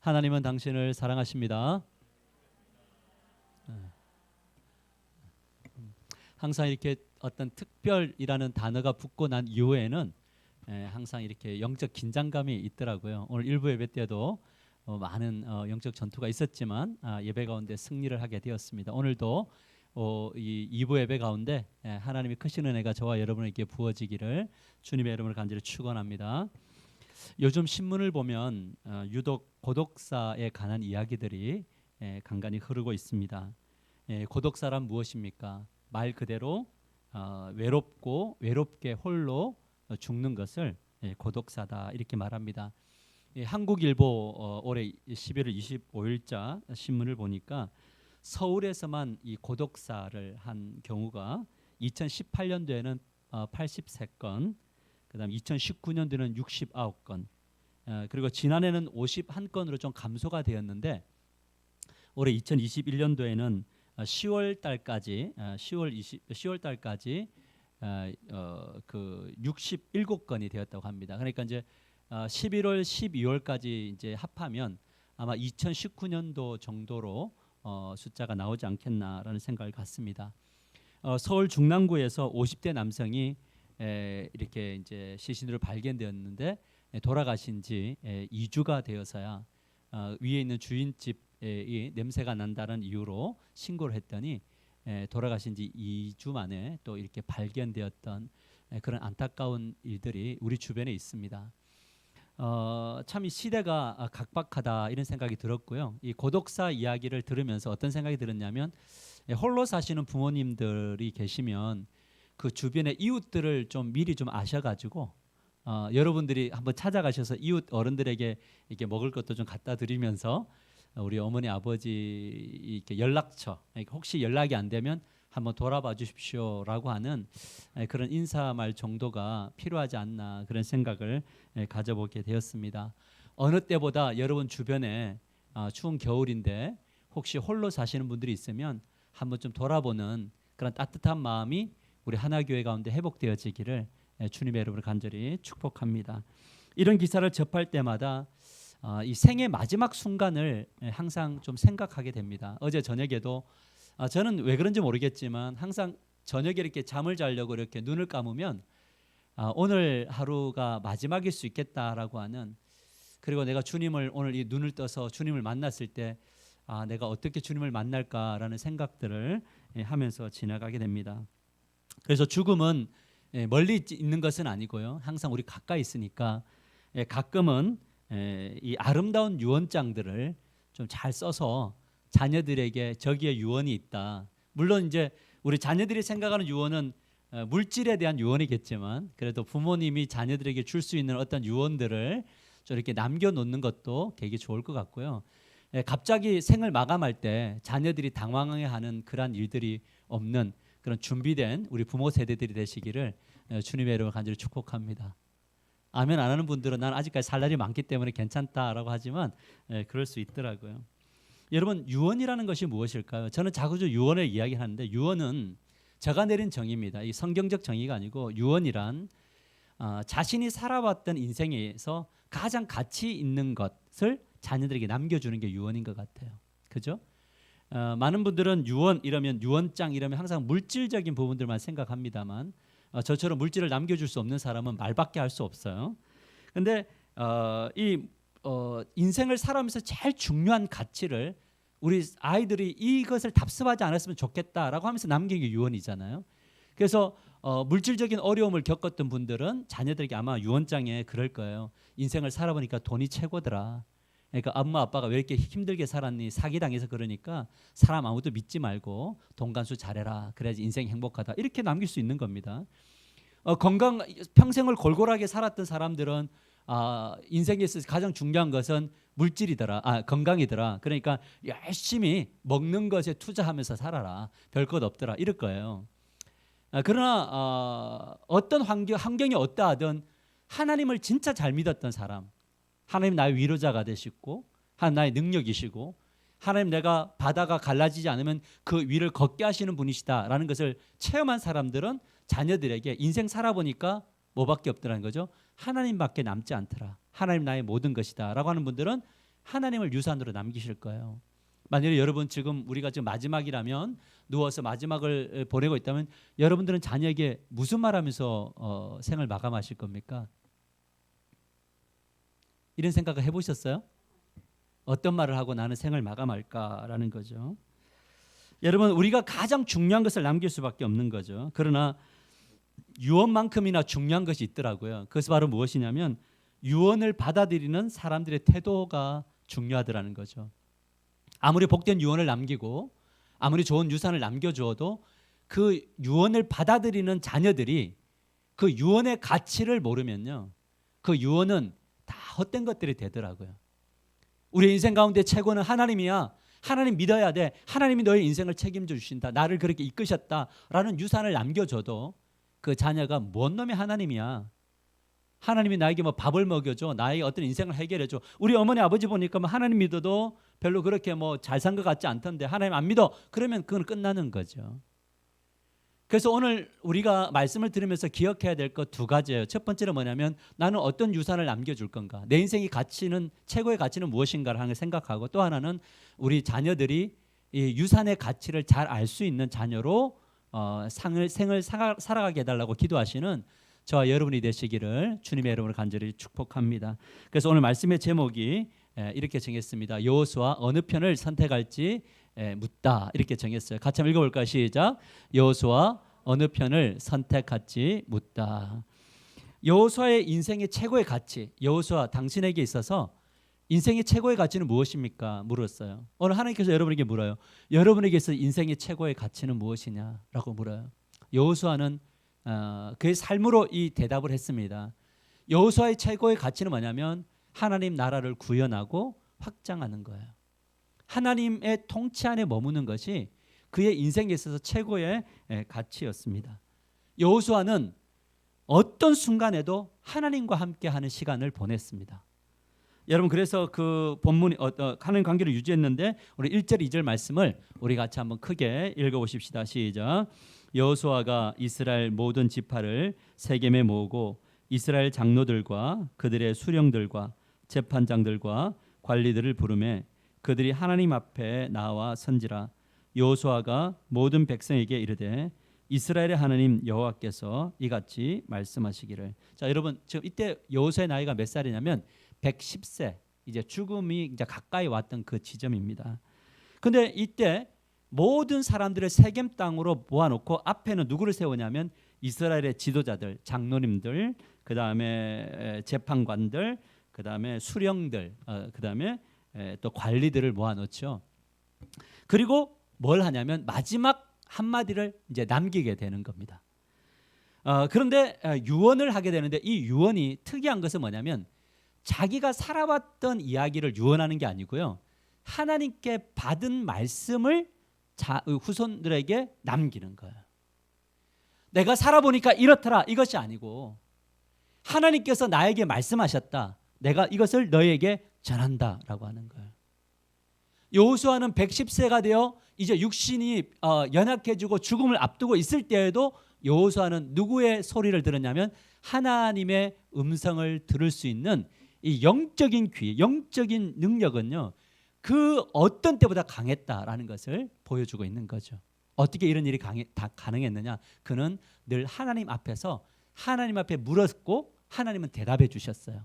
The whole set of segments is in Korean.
하나님은 당신을 사랑하십니다. 항상 이렇게 어떤 특별이라는 단어가 붙고 난 이후에는 항상 이렇게 영적 긴장감이 있더라고요. 오늘 일부 예배 때도 많은 영적 전투가 있었지만 예배 가운데 승리를 하게 되었습니다. 오늘도 이 2부 예배 가운데 하나님이 크신 은혜가 저와 여러분에게 부어지기를 주님의 이름으로 간절히 축원합니다. 요즘 신문을 보면 유독 고독사에 관한 이야기들이 간간히 흐르고 있습니다. 고독사란 무엇입니까? 말 그대로 외롭게 홀로 죽는 것을 고독사다 이렇게 말합니다. 한국일보 올해 11월 25일자 신문을 보니까 서울에서만 이 고독사를 한 경우가 2018년도에는 83건, 그다음 2019년도에는 69건, 그리고 지난해는 51건으로 좀 감소가 되었는데 올해 2021년도에는 10월 달까지 그 67건이 되었다고 합니다. 그러니까 이제 11월, 12월까지 이제 합하면 아마 2019년도 정도로 숫자가 나오지 않겠나라는 생각을 갖습니다. 서울 중랑구에서 50대 남성이 이렇게 이제 시신으로 발견되었는데 돌아가신 지 2주가 되어서야 위에 있는 주인집이 냄새가 난다는 이유로 신고를 했더니 돌아가신 지 2주 만에 또 이렇게 발견되었던 그런 안타까운 일들이 우리 주변에 있습니다. 참 이 시대가 각박하다 이런 생각이 들었고요. 이 고독사 이야기를 들으면서 어떤 생각이 들었냐면 홀로 사시는 부모님들이 계시면 그 주변의 이웃들을 좀 미리 좀 아셔가지고 여러분들이 한번 찾아가셔서 이웃 어른들에게 이렇게 먹을 것도 좀 갖다 드리면서 우리 어머니 아버지 이렇게 연락처 혹시 연락이 안 되면 한번 돌아봐 주십시오라고 하는 그런 인사말 정도가 필요하지 않나 그런 생각을 가져보게 되었습니다. 어느 때보다 여러분 주변에 추운 겨울인데 혹시 홀로 사시는 분들이 있으면 한번 좀 돌아보는 그런 따뜻한 마음이 우리 하나교회 가운데 회복되어지기를 주님의 이름으로 간절히 축복합니다. 이런 기사를 접할 때마다 이 생의 마지막 순간을 항상 좀 생각하게 됩니다. 어제 저녁에도 저는 왜 그런지 모르겠지만 항상 저녁에 이렇게 잠을 자려고 이렇게 눈을 감으면 오늘 하루가 마지막일 수 있겠다라고 하는, 그리고 내가 주님을 오늘 이 눈을 떠서 주님을 만났을 때 내가 어떻게 주님을 만날까라는 생각들을 하면서 지나가게 됩니다. 그래서 죽음은 멀리 있는 것은 아니고요. 항상 우리 가까이 있으니까 가끔은 이 아름다운 유언장들을 좀 잘 써서 자녀들에게 저기에 유언이 있다. 물론 이제 우리 자녀들이 생각하는 유언은 물질에 대한 유언이겠지만 그래도 부모님이 자녀들에게 줄 수 있는 어떤 유언들을 좀 이렇게 남겨놓는 것도 되게 좋을 것 같고요. 갑자기 생을 마감할 때 자녀들이 당황해하는 그런 일들이 없는 그런 준비된 우리 부모 세대들이 되시기를 주님의 이름으로 간절히 축복합니다. 아멘 안 하는 분들은 난 아직까지 살 날이 많기 때문에 괜찮다라고 하지만 그럴 수 있더라고요. 여러분 유언이라는 것이 무엇일까요? 저는 자주 유언을 이야기하는데 유언은 제가 내린 정의입니다. 이 성경적 정의가 아니고 유언이란 자신이 살아왔던 인생에서 가장 가치 있는 것을 자녀들에게 남겨주는 게 유언인 것 같아요. 그죠? 많은 분들은 유언 이러면 유언장 이러면 항상 물질적인 부분들만 생각합니다만 저처럼 물질을 남겨줄 수 없는 사람은 말밖에 할 수 없어요. 근데 인생을 살아가면서 제일 중요한 가치를 우리 아이들이 이것을 답습하지 않았으면 좋겠다라고 하면서 남긴 게 유언이잖아요. 그래서 물질적인 어려움을 겪었던 분들은 자녀들에게 아마 유언장에 그럴 거예요. 인생을 살아보니까 돈이 최고더라. 그러니까 엄마 아빠가 왜 이렇게 힘들게 살았니? 사기당해서 그러니까 사람 아무도 믿지 말고 돈 간수 잘해라. 그래야지 인생이 행복하다. 이렇게 남길 수 있는 겁니다. 평생을 골골하게 살았던 사람들은 인생에서 가장 중요한 것은 물질이더라. 건강이더라. 그러니까 열심히 먹는 것에 투자하면서 살아라. 별 것 없더라. 이럴 거예요. 그러나 어떤 환경이 어떠하든 하나님을 진짜 잘 믿었던 사람, 하나님 나의 위로자가 되시고 하나님 나의 능력이시고 하나님 내가 바다가 갈라지지 않으면 그 위를 걷게 하시는 분이시다라는 것을 체험한 사람들은 자녀들에게 인생 살아보니까 뭐밖에 없더라는 거죠. 하나님밖에 남지 않더라. 하나님 나의 모든 것이다 라고 하는 분들은 하나님을 유산으로 남기실 거예요. 만약에 여러분 우리가 지금 마지막이라면 누워서 마지막을 보내고 있다면 여러분들은 자녀에게 무슨 말하면서 생을 마감하실 겁니까? 이런 생각을 해보셨어요? 어떤 말을 하고 나는 생을 마감할까라는 거죠. 여러분 우리가 가장 중요한 것을 남길 수밖에 없는 거죠. 그러나 유언만큼이나 중요한 것이 있더라고요. 그것이 바로 무엇이냐면 유언을 받아들이는 사람들의 태도가 중요하더라는 거죠. 아무리 복된 유언을 남기고 아무리 좋은 유산을 남겨주어도 그 유언을 받아들이는 자녀들이 그 유언의 가치를 모르면요, 그 유언은 다 헛된 것들이 되더라고요. 우리 인생 가운데 최고는 하나님이야. 하나님 믿어야 돼. 하나님이 너의 인생을 책임져 주신다. 나를 그렇게 이끄셨다라는 유산을 남겨줘도 그 자녀가 뭔 놈의 하나님이야. 하나님이 나에게 뭐 밥을 먹여줘, 나의 어떤 인생을 해결해줘. 우리 어머니 아버지 보니까 뭐 하나님 믿어도 별로 그렇게 뭐 잘 산 것 같지 않던데 하나님 안 믿어. 그러면 그건 끝나는 거죠. 그래서 오늘 우리가 말씀을 들으면서 기억해야 될 것 두 가지예요. 첫 번째는 뭐냐면 나는 어떤 유산을 남겨줄 건가. 내 인생의 가치는 최고의 가치는 무엇인가를 하는 생각하고, 또 하나는 우리 자녀들이 이 유산의 가치를 잘 알 수 있는 자녀로 생을 살아가게 해달라고 기도하시는 저와 여러분이 되시기를 주님의 이름으로 간절히 축복합니다. 그래서 오늘 말씀의 제목이 이렇게 정했습니다. 여호수아 어느 편을 선택할지 묻다, 이렇게 정했어요. 같이 한번 읽어볼까요? 시작. 여호수아 어느 편을 선택할지 묻다. 여호수아의 인생의 최고의 가치, 여호수아 당신에게 있어서 인생의 최고의 가치는 무엇입니까? 물었어요. 오늘 하나님께서 여러분에게 물어요. 여러분에게 있어 인생의 최고의 가치는 무엇이냐라고 물어요. 여호수아는 그의 삶으로 이 대답을 했습니다. 여호수아의 최고의 가치는 뭐냐면 하나님 나라를 구현하고 확장하는 거예요. 하나님의 통치 안에 머무는 것이 그의 인생에 있어서 최고의 가치였습니다. 여호수아는 어떤 순간에도 하나님과 함께하는 시간을 보냈습니다. 여러분 그래서 그 본문이 하나님 관계를 유지했는데 우리 1절 2절 말씀을 우리 같이 한번 크게 읽어보십시다. 시작. 여호수아가 이스라엘 모든 지파를 세겜에 모으고 이스라엘 장로들과 그들의 수령들과 재판장들과 관리들을 부르매 그들이 하나님 앞에 나와 선지라. 여호수아가 모든 백성에게 이르되 이스라엘의 하나님 여호와께서 이같이 말씀하시기를. 자 여러분 지금 이때 여호수아의 나이가 몇 살이냐면 110세, 이제 죽음이 이제 가까이 왔던 그 지점입니다. 근데 이때 모든 사람들을 세겜 땅으로 모아놓고 앞에는 누구를 세우냐면 이스라엘의 지도자들, 장로님들, 그 다음에 재판관들, 그 다음에 수령들, 그 다음에 또 관리들을 모아놓죠. 그리고 뭘 하냐면 마지막 한마디를 이제 남기게 되는 겁니다. 그런데 유언을 하게 되는데 이 유언이 특이한 것은 뭐냐면 자기가 살아왔던 이야기를 유언하는 게 아니고요, 하나님께 받은 말씀을 후손들에게 남기는 거예요. 내가 살아보니까 이렇더라, 이것이 아니고 하나님께서 나에게 말씀하셨다, 내가 이것을 너에게 전한다라고 하는 거예요. 여호수아는 110세가 되어 이제 육신이 연약해지고 죽음을 앞두고 있을 때에도 여호수아는 누구의 소리를 들었냐면 하나님의 음성을 들을 수 있는 이 영적인 귀, 영적인 능력은요, 그 어떤 때보다 강했다라는 것을 보여주고 있는 거죠. 어떻게 이런 일이 다 가능했느냐? 그는 늘 하나님 앞에서 하나님 앞에 물었고 하나님은 대답해 주셨어요.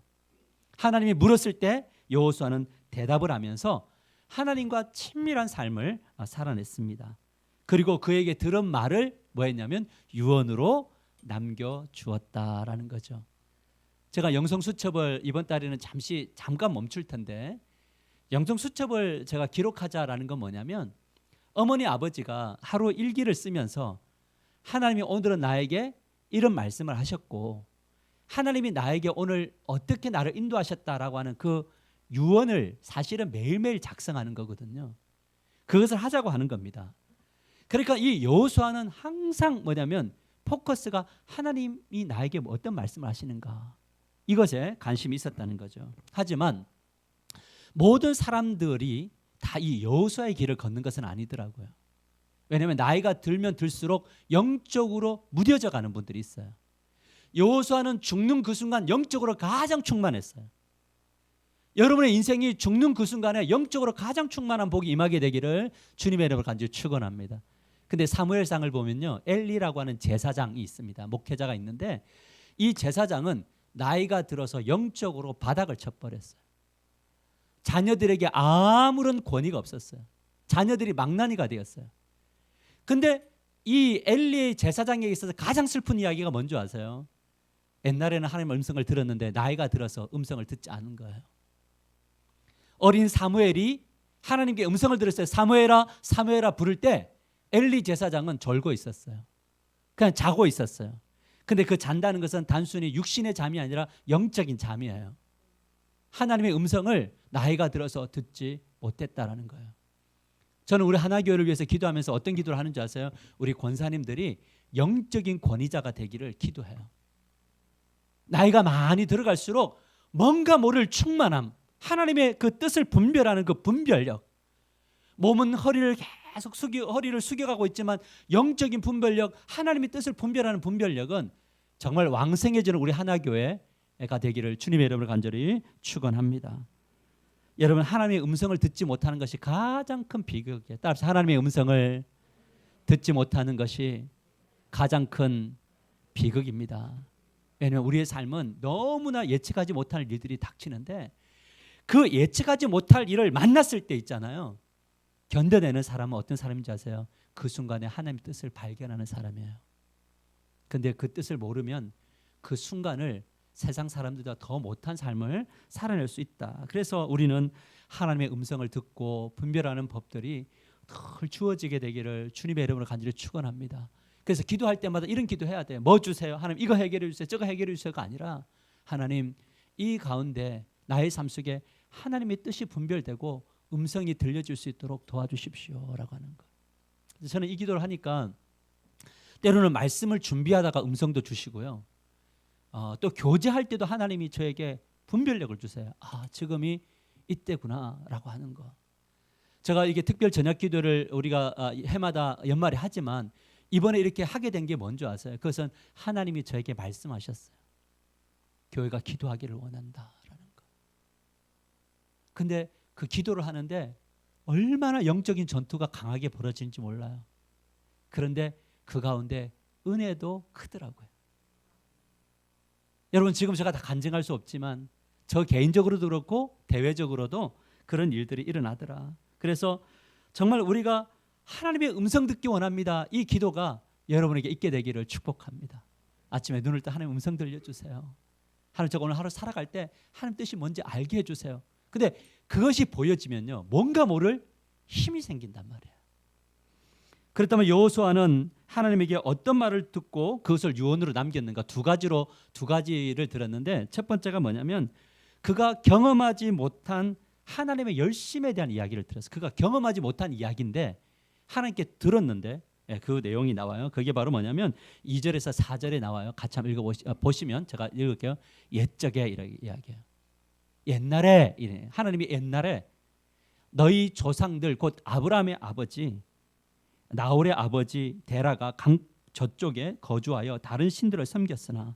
하나님이 물었을 때 여호수아는 대답을 하면서 하나님과 친밀한 삶을 살아냈습니다. 그리고 그에게 들은 말을 뭐했냐면 유언으로 남겨주었다라는 거죠. 제가 영성수첩을 이번 달에는 잠깐 멈출 텐데, 영성수첩을 제가 기록하자라는 건 뭐냐면 어머니 아버지가 하루 일기를 쓰면서 하나님이 오늘은 나에게 이런 말씀을 하셨고 하나님이 나에게 오늘 어떻게 나를 인도하셨다라고 하는 그 유언을 사실은 매일매일 작성하는 거거든요. 그것을 하자고 하는 겁니다. 그러니까 이 여호수아는 항상 뭐냐면 포커스가 하나님이 나에게 어떤 말씀을 하시는가, 이것에 관심이 있었다는 거죠. 하지만 모든 사람들이 다 이 여호수아의 길을 걷는 것은 아니더라고요. 왜냐하면 나이가 들면 들수록 영적으로 무뎌져 가는 분들이 있어요. 여호수아는 죽는 그 순간 영적으로 가장 충만했어요. 여러분의 인생이 죽는 그 순간에 영적으로 가장 충만한 복이 임하게 되기를 주님의 이름으로 간절히 축원합니다. 근데 사무엘상을 보면요, 엘리라고 하는 제사장이 있습니다. 목회자가 있는데 이 제사장은 나이가 들어서 영적으로 바닥을 쳐버렸어요. 자녀들에게 아무런 권위가 없었어요. 자녀들이 망나니가 되었어요. 근데 이 엘리 제사장에게 있어서 가장 슬픈 이야기가 뭔지 아세요? 옛날에는 하나님의 음성을 들었는데 나이가 들어서 음성을 듣지 않은 거예요. 어린 사무엘이 하나님께 음성을 들었어요. 사무엘아, 사무엘아 부를 때 엘리 제사장은 졸고 있었어요. 그냥 자고 있었어요. 근데 그 잔다는 것은 단순히 육신의 잠이 아니라 영적인 잠이에요. 하나님의 음성을 나이가 들어서 듣지 못했다라는 거예요. 저는 우리 하나교회를 위해서 기도하면서 어떤 기도를 하는지 아세요? 우리 권사님들이 영적인 권위자가 되기를 기도해요. 나이가 많이 들어갈수록 뭔가 모를 충만함, 하나님의 그 뜻을 분별하는 그 분별력, 몸은 허리를 계속 허리를 숙여가고 있지만 영적인 분별력, 하나님의 뜻을 분별하는 분별력은 정말 왕성해지는 우리 하나교회가 되기를 주님의 이름으로 간절히 축원합니다. 여러분, 하나님의 음성을 듣지 못하는 것이 가장 큰 비극이에요. 따라서 하나님의 음성을 듣지 못하는 것이 가장 큰 비극입니다. 왜냐하면 우리의 삶은 너무나 예측하지 못할 일들이 닥치는데 그 예측하지 못할 일을 만났을 때 있잖아요. 견뎌내는 사람은 어떤 사람인지 아세요? 그 순간에 하나님의 뜻을 발견하는 사람이에요. 근데 그 뜻을 모르면 그 순간을 세상 사람들보다 더 못한 삶을 살아낼 수 있다. 그래서 우리는 하나님의 음성을 듣고 분별하는 법들이 늘 주어지게 되기를 주님의 이름으로 간절히 축원합니다. 그래서 기도할 때마다 이런 기도해야 돼요. 뭐 주세요? 하나님 이거 해결해 주세요. 저거 해결해 주세요가 아니라 하나님 이 가운데 나의 삶 속에 하나님의 뜻이 분별되고 음성이 들려질 수 있도록 도와주십시오라고 하는 거. 저는 이 기도를 하니까 때로는 말씀을 준비하다가 음성도 주시고요. 또 교제할 때도 하나님이 저에게 분별력을 주세요. 아, 지금이 이때구나라고 하는 거. 제가 이게 특별 저녁 기도를 우리가 해마다 연말에 하지만 이번에 이렇게 하게 된 게 뭔지 아세요? 그것은 하나님이 저에게 말씀하셨어요. 교회가 기도하기를 원한다라는 거. 근데 그 기도를 하는데 얼마나 영적인 전투가 강하게 벌어지는지 몰라요. 그런데 그 가운데 은혜도 크더라고요. 여러분, 지금 제가 다 간증할 수 없지만 저 개인적으로도 그렇고 대외적으로도 그런 일들이 일어나더라. 그래서 정말 우리가 하나님의 음성 듣기 원합니다. 이 기도가 여러분에게 있게 되기를 축복합니다. 아침에 눈을 떠 하나님 음성 들려주세요. 하나님, 제가 오늘 하루 살아갈 때 하나님 뜻이 뭔지 알게 해주세요. 근데 그것이 보여지면요, 뭔가 모를 힘이 생긴단 말이에요. 그렇다면 여호수아는 하나님에게 어떤 말을 듣고 그것을 유언으로 남겼는가? 두 가지를 들었는데 첫 번째가 뭐냐면 그가 경험하지 못한 하나님의 열심에 대한 이야기를 들었어요. 그가 경험하지 못한 이야기인데 하나님께 들었는데 그 내용이 나와요. 그게 바로 뭐냐면 2절에서 4절에 나와요. 같이 한번 읽어보시면 제가 읽을게요. 옛적에 이렇게 이야기해요. 옛날에 이래. 하나님이 옛날에 너희 조상들 곧 아브라함의 아버지 나홀의 아버지 데라가 강 저쪽에 거주하여 다른 신들을 섬겼으나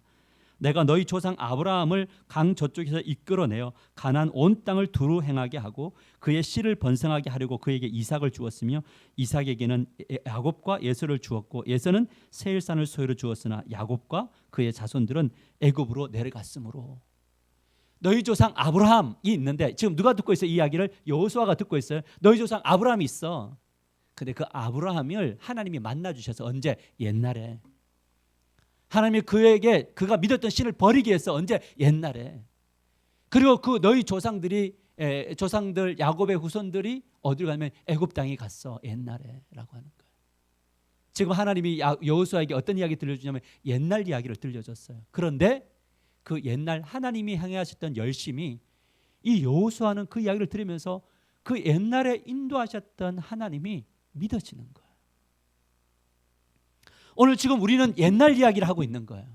내가 너희 조상 아브라함을 강 저쪽에서 이끌어내어 가나안 온 땅을 두루 행하게 하고 그의 씨를 번성하게 하려고 그에게 이삭을 주었으며 이삭에게는 야곱과 예서를 주었고 예서는 세일산을 소유로 주었으나 야곱과 그의 자손들은 애굽으로 내려갔으므로. 너희 조상 아브라함이 있는데 지금 누가 듣고 있어요? 이 이야기를 여호수아가 듣고 있어요. 너희 조상 아브라함이 있어. 근데 그 아브라함을 하나님이 만나 주셔서 언제? 옛날에. 하나님이 그가 믿었던 신을 버리게 해서 언제? 옛날에. 그리고 그 너희 조상들 야곱의 후손들이 어디로 가면 애굽 땅에 갔어. 옛날에라고 하는 거예요. 지금 하나님이 여호수아에게 어떤 이야기 들려주냐면 옛날 이야기를 들려줬어요. 그런데 그 옛날 하나님이 행하셨던 열심이 이 여호수아는 그 이야기를 들으면서 그 옛날에 인도하셨던 하나님이 믿어지는 거예요. 오늘 지금 우리는 옛날 이야기를 하고 있는 거예요.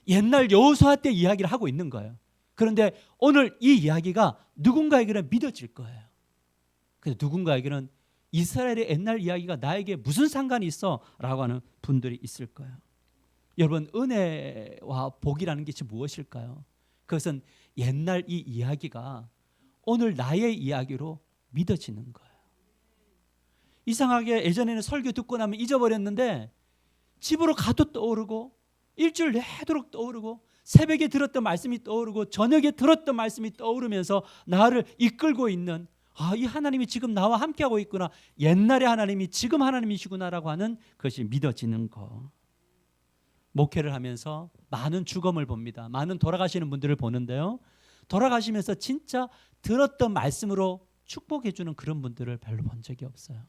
옛날 여호수아 때 이야기를 하고 있는 거예요. 그런데 오늘 이 이야기가 누군가에게는 믿어질 거예요. 그래서 누군가에게는 이스라엘의 옛날 이야기가 나에게 무슨 상관이 있어? 라고 하는 분들이 있을 거예요. 여러분, 은혜와 복이라는 것이 무엇일까요? 그것은 옛날 이 이야기가 오늘 나의 이야기로 믿어지는 거예요. 이상하게 예전에는 설교 듣고 나면 잊어버렸는데 집으로 가도 떠오르고 일주일 내도록 떠오르고 새벽에 들었던 말씀이 떠오르고 저녁에 들었던 말씀이 떠오르면서 나를 이끌고 있는, 이 하나님이 지금 나와 함께하고 있구나, 옛날의 하나님이 지금 하나님이시구나라고 하는 것이 믿어지는 거. 목회를 하면서 많은 죽음을 봅니다. 많은 돌아가시는 분들을 보는데요, 돌아가시면서 진짜 들었던 말씀으로 축복해 주는 그런 분들을 별로 본 적이 없어요.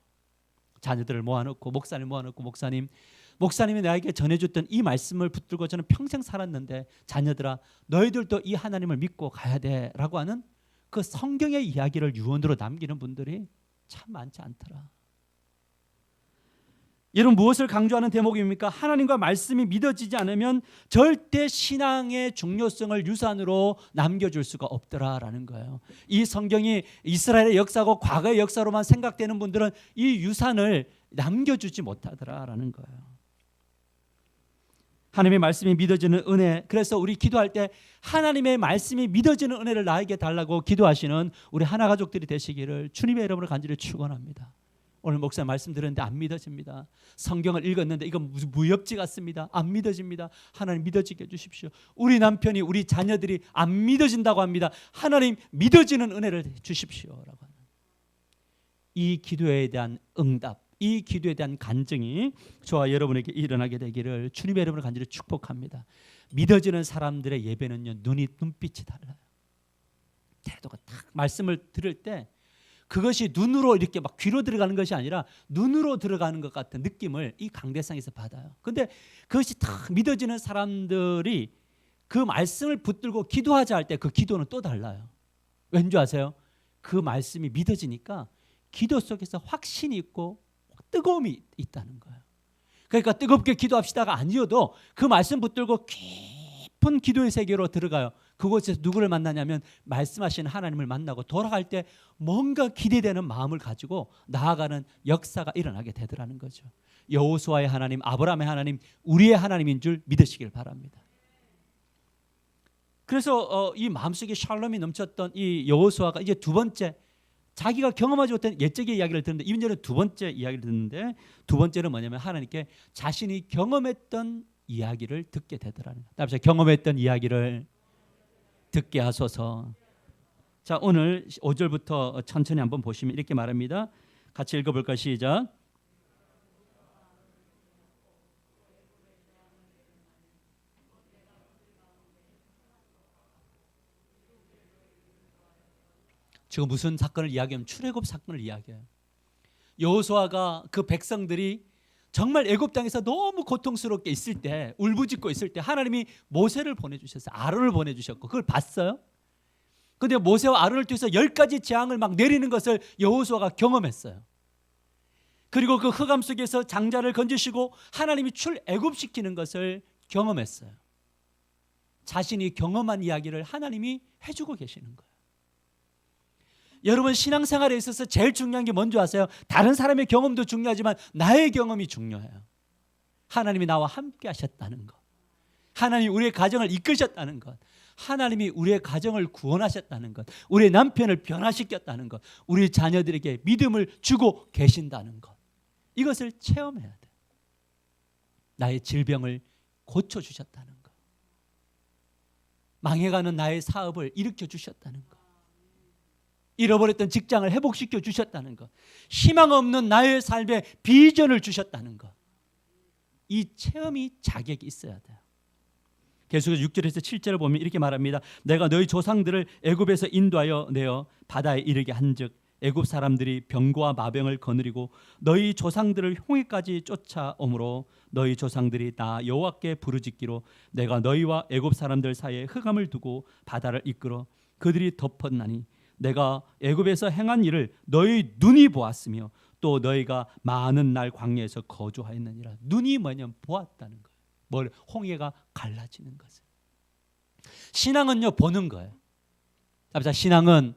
자녀들을 모아놓고 목사님 모아놓고 목사님이 나에게 전해줬던 이 말씀을 붙들고 저는 평생 살았는데 자녀들아 너희들도 이 하나님을 믿고 가야 돼 라고 하는 그 성경의 이야기를 유언으로 남기는 분들이 참 많지 않더라. 여러분, 무엇을 강조하는 대목입니까? 하나님과 말씀이 믿어지지 않으면 절대 신앙의 중요성을 유산으로 남겨줄 수가 없더라라는 거예요. 이 성경이 이스라엘의 역사고 과거의 역사로만 생각되는 분들은 이 유산을 남겨주지 못하더라라는 거예요. 하나님의 말씀이 믿어지는 은혜, 그래서 우리 기도할 때 하나님의 말씀이 믿어지는 은혜를 나에게 달라고 기도하시는 우리 하나 가족들이 되시기를 주님의 이름으로 간절히 축원합니다. 오늘 목사 말씀 들었는데 안 믿어집니다. 성경을 읽었는데 이건 무협지 같습니다. 안 믿어집니다. 하나님 믿어지게 해주십시오. 우리 남편이 우리 자녀들이 안 믿어진다고 합니다. 하나님 믿어지는 은혜를 주십시오라고 하는 이 기도에 대한 응답, 이 기도에 대한 간증이 저와 여러분에게 일어나게 되기를 주님의 이름으로 간절히 축복합니다. 믿어지는 사람들의 예배는요, 눈빛이 달라요. 태도가 딱 말씀을 들을 때 그것이 눈으로 이렇게 막 귀로 들어가는 것이 아니라 눈으로 들어가는 것 같은 느낌을 이 강대상에서 받아요. 근데 그것이 딱 믿어지는 사람들이 그 말씀을 붙들고 기도하자 할 때 그 기도는 또 달라요. 왠지 아세요? 그 말씀이 믿어지니까 기도 속에서 확신이 있고 뜨거움이 있다는 거예요. 그러니까 뜨겁게 기도합시다가 아니어도 그 말씀 붙들고 깊은 기도의 세계로 들어가요. 그곳에서 누구를 만나냐면 말씀하시는 하나님을 만나고 돌아갈 때 뭔가 기대되는 마음을 가지고 나아가는 역사가 일어나게 되더라는 거죠. 여호수아의 하나님, 아브라함의 하나님, 우리의 하나님인 줄 믿으시길 바랍니다. 그래서 이 마음속에 샬롬이 넘쳤던 이 여호수아가 이제 두 번째, 자기가 경험하지 못한 옛적의 이야기를 듣는데 이번에는 두 번째 이야기를 듣는데, 두 번째는 뭐냐면 하나님께 자신이 경험했던 이야기를 듣게 되더라는 거예요. 다시 경험했던 이야기를 듣게 하소서. 자, 오늘 5절부터 천천히 한번 보시면 이렇게 말합니다. 같이 읽어볼까요? 시작. 지금 무슨 사건을 이야기하면 출애굽 사건을 이야기해요. 여호수아가 그 백성들이 정말 애굽 땅에서 너무 고통스럽게 있을 때, 울부짖고 있을 때 하나님이 모세를 보내주셨어요. 아론을 보내주셨고 그걸 봤어요. 그런데 모세와 아론을 통해서 10가지 재앙을 막 내리는 것을 여호수아가 경험했어요. 그리고 그 흑암 속에서 장자를 건지시고 하나님이 출애굽시키는 것을 경험했어요. 자신이 경험한 이야기를 하나님이 해주고 계시는 거예요. 여러분, 신앙생활에 있어서 제일 중요한 게 뭔지 아세요? 다른 사람의 경험도 중요하지만 나의 경험이 중요해요. 하나님이 나와 함께 하셨다는 것, 하나님이 우리의 가정을 이끄셨다는 것, 하나님이 우리의 가정을 구원하셨다는 것, 우리의 남편을 변화시켰다는 것, 우리 자녀들에게 믿음을 주고 계신다는 것, 이것을 체험해야 돼. 나의 질병을 고쳐주셨다는 것, 망해가는 나의 사업을 일으켜주셨다는 것, 잃어버렸던 직장을 회복시켜 주셨다는 것, 희망 없는 나의 삶에 비전을 주셨다는 것, 이 체험이 자격이 있어야 돼요. 계속해서 6절에서 7절을 보면 이렇게 말합니다. 내가 너희 조상들을 애굽에서 인도하여 내어 바다에 이르게 한즉 애굽 사람들이 병과 마병을 거느리고 너희 조상들을 홍해까지 쫓아오므로 너희 조상들이 나 여호와께 부르짖기로 내가 너희와 애굽 사람들 사이에 흑암을 두고 바다를 이끌어 그들이 덮었나니 내가 애굽에서 행한 일을 너희 눈이 보았으며 또 너희가 많은 날 광야에서 거주하였느니라. 눈이 뭐냐면 보았다는 거예요. 뭘? 홍해가 갈라지는 것을. 신앙은요, 보는 거예요. 신앙은,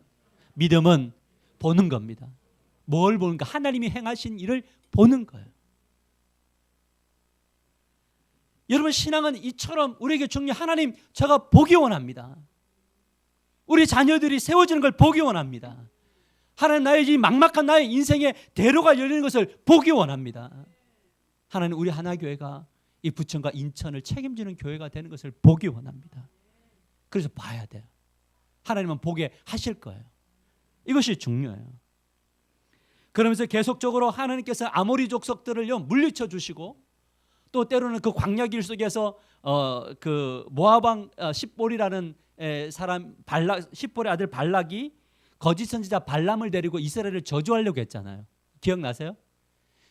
믿음은 보는 겁니다. 뭘 보는가? 하나님이 행하신 일을 보는 거예요. 여러분, 신앙은 이처럼 우리에게 중요한, 하나님 제가 보기 원합니다. 우리 자녀들이 세워지는 걸 보기 원합니다. 하나님 나의 이 막막한 나의 인생의 대로가 열리는 것을 보기 원합니다. 하나님 우리 하나교회가 이 부천과 인천을 책임지는 교회가 되는 것을 보기 원합니다. 그래서 봐야 돼요. 하나님은 보게 하실 거예요. 이것이 중요해요. 그러면서 계속적으로 하나님께서 아모리 족속들을요 물리쳐 주시고, 또 때로는 그 광야길 속에서 그 모압 왕 십볼이라는 사람 십볼의 아들 발락이 거짓 선지자 발람을 데리고 이스라엘을 저주하려고 했잖아요. 기억나세요?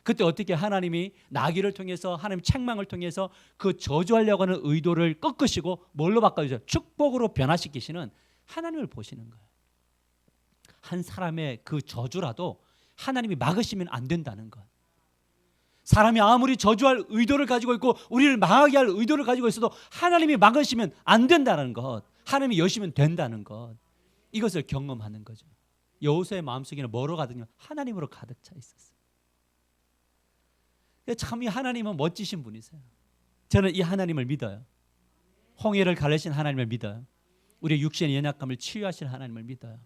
그때 어떻게 하나님이 나귀를 통해서 하나님 책망을 통해서 그 저주하려고 하는 의도를 꺾으시고 뭘로 바꿔주세요? 축복으로 변화시키시는 하나님을 보시는 거예요. 한 사람의 그 저주라도 하나님이 막으시면 안 된다는 것. 사람이 아무리 저주할 의도를 가지고 있고 우리를 망하게 할 의도를 가지고 있어도 하나님이 막으시면 안 된다는 것, 하나님이 여시면 된다는 것, 이것을 경험하는 거죠. 여호수아의 마음속에는 뭐로 가득요? 하나님으로 가득 차 있었어요. 참 이 하나님은 멋지신 분이세요. 저는 이 하나님을 믿어요. 홍해를 가르신 하나님을 믿어요. 우리의 육신의 연약함을 치유하실 하나님을 믿어요.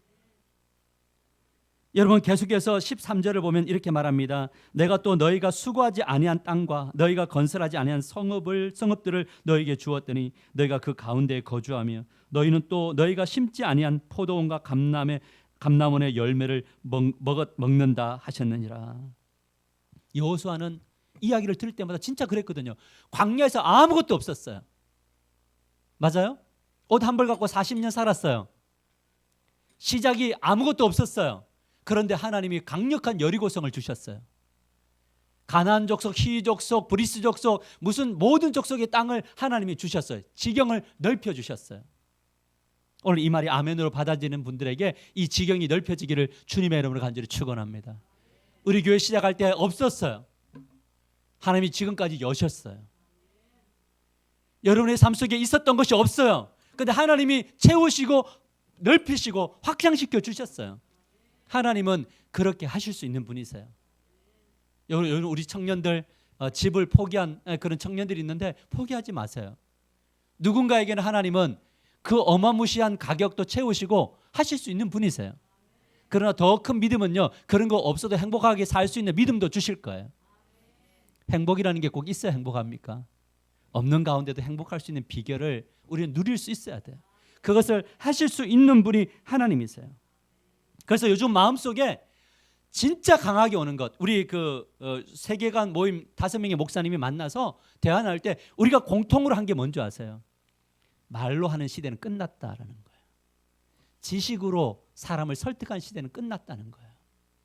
여러분 계속해서 13절을 보면 이렇게 말합니다. 내가 또 너희가 수고하지 아니한 땅과 너희가 건설하지 아니한 성읍들을 너희에게 주었더니 너희가 그 가운데에 거주하며 너희는 또 너희가 심지 아니한 포도원과 감람원의 열매를 먹는다 하셨느니라. 여호수아는 이야기를 들을 때마다 진짜 그랬거든요. 광야에서 아무것도 없었어요. 맞아요? 옷 한 벌 갖고 40년 살았어요. 시작이 아무것도 없었어요. 그런데 하나님이 강력한 여리고성을 주셨어요. 가나안 족속, 히위 족속, 브리스 족속, 무슨 모든 족속의 땅을 하나님이 주셨어요. 지경을 넓혀 주셨어요. 오늘 이 말이 아멘으로 받아지는 분들에게 이 지경이 넓혀지기를 주님의 이름으로 간절히 축원합니다. 우리 교회 시작할 때 없었어요. 하나님이 지금까지 여셨어요. 여러분의 삶 속에 있었던 것이 없어요. 그런데 하나님이 채우시고 넓히시고 확장시켜 주셨어요. 하나님은 그렇게 하실 수 있는 분이세요. 여러분 우리 청년들 집을 포기한 그런 청년들이 있는데 포기하지 마세요. 누군가에게는 하나님은 그 어마무시한 가격도 채우시고 하실 수 있는 분이세요. 그러나 더 큰 믿음은요, 그런 거 없어도 행복하게 살 수 있는 믿음도 주실 거예요. 행복이라는 게 꼭 있어야 행복합니까? 없는 가운데도 행복할 수 있는 비결을 우리는 누릴 수 있어야 돼요. 그것을 하실 수 있는 분이 하나님이세요. 그래서 요즘 마음속에 진짜 강하게 오는 것, 우리 세계관 모임 5명의 목사님이 만나서 대화 나눌 때 우리가 공통으로 한 게 뭔지 아세요? 말로 하는 시대는 끝났다라는 거예요. 지식으로 사람을 설득한 시대는 끝났다는 거예요.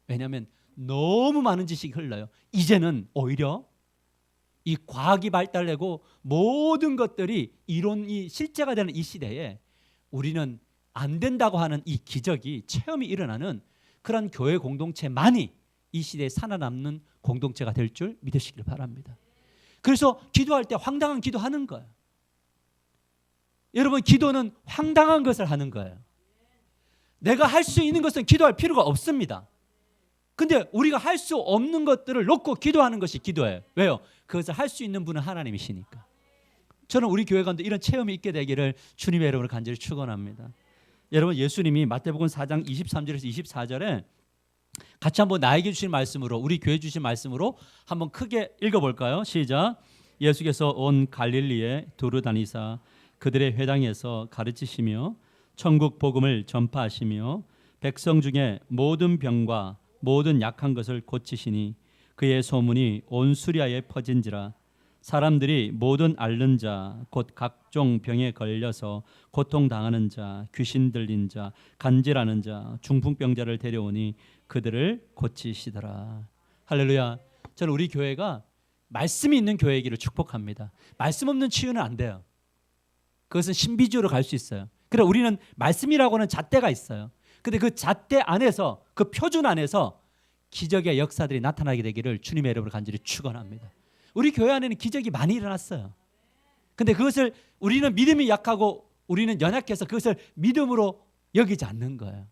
왜냐하면 너무 많은 지식이 흘러요. 이제는 오히려 이 과학이 발달되고 모든 것들이 이론이 실제가 되는 이 시대에 우리는 안 된다고 하는 이 기적이, 체험이 일어나는 그런 교회 공동체만이 이 시대에 살아남는 공동체가 될 줄 믿으시길 바랍니다. 그래서 기도할 때 황당한 기도하는 거예요. 여러분, 기도는 황당한 것을 하는 거예요. 내가 할 수 있는 것은 기도할 필요가 없습니다. 근데 우리가 할 수 없는 것들을 놓고 기도하는 것이 기도예요. 왜요? 그것을 할 수 있는 분은 하나님이시니까. 저는 우리 교회 가운데 이런 체험이 있게 되기를 주님의 이름으로 간절히 축원합니다. 여러분, 예수님이 마태복음 4장 23절에서 24절에 같이 한번 나에게 주신 말씀으로, 우리 교회 주신 말씀으로 한번 크게 읽어볼까요? 시작. 예수께서 온 갈릴리에 두루 다니사 그들의 회당에서 가르치시며 천국 복음을 전파하시며 백성 중에 모든 병과 모든 약한 것을 고치시니 그의 소문이 온 수리아에 퍼진지라. 사람들이 모든 앓는 자 곧 각종 병에 걸려서 고통당하는 자, 귀신 들린 자, 간질하는 자, 중풍병자를 데려오니 그들을 고치시더라. 할렐루야. 저는 우리 교회가 말씀이 있는 교회이기를 축복합니다. 말씀 없는 치유는 안 돼요. 그것은 신비주의로 갈 수 있어요. 그래, 우리는 말씀이라고 하는 잣대가 있어요. 근데 그 잣대 안에서, 그 표준 안에서 기적의 역사들이 나타나게 되기를 주님의 이름으로 간절히 축원합니다. 우리 교회 안에는 기적이 많이 일어났어요. 근데 그것을 우리는 믿음이 약하고 우리는 연약해서 그것을 믿음으로 여기지 않는 거예요.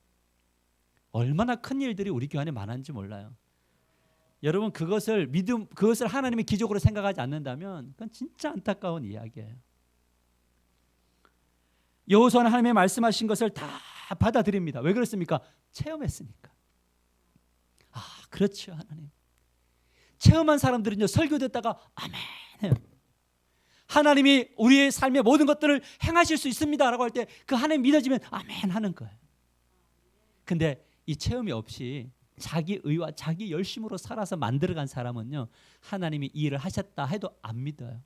얼마나 큰 일들이 우리 교회 안에 많은지 몰라요. 여러분, 그것을 하나님의 기적으로 생각하지 않는다면 그건 진짜 안타까운 이야기예요. 여호수아는 하나님의 말씀하신 것을 다 다 받아들입니다. 왜 그렇습니까? 체험했으니까. 아, 그렇죠, 하나님. 체험한 사람들은요, 설교 듣다가 아멘 해요. 하나님이 우리의 삶의 모든 것들을 행하실 수 있습니다라고 할 때 그 하나님 믿어지면 아멘 하는 거예요. 근데 이 체험이 없이 자기 의와 자기 열심으로 살아서 만들어간 사람은요, 하나님이 이 일을 하셨다 해도 안 믿어요.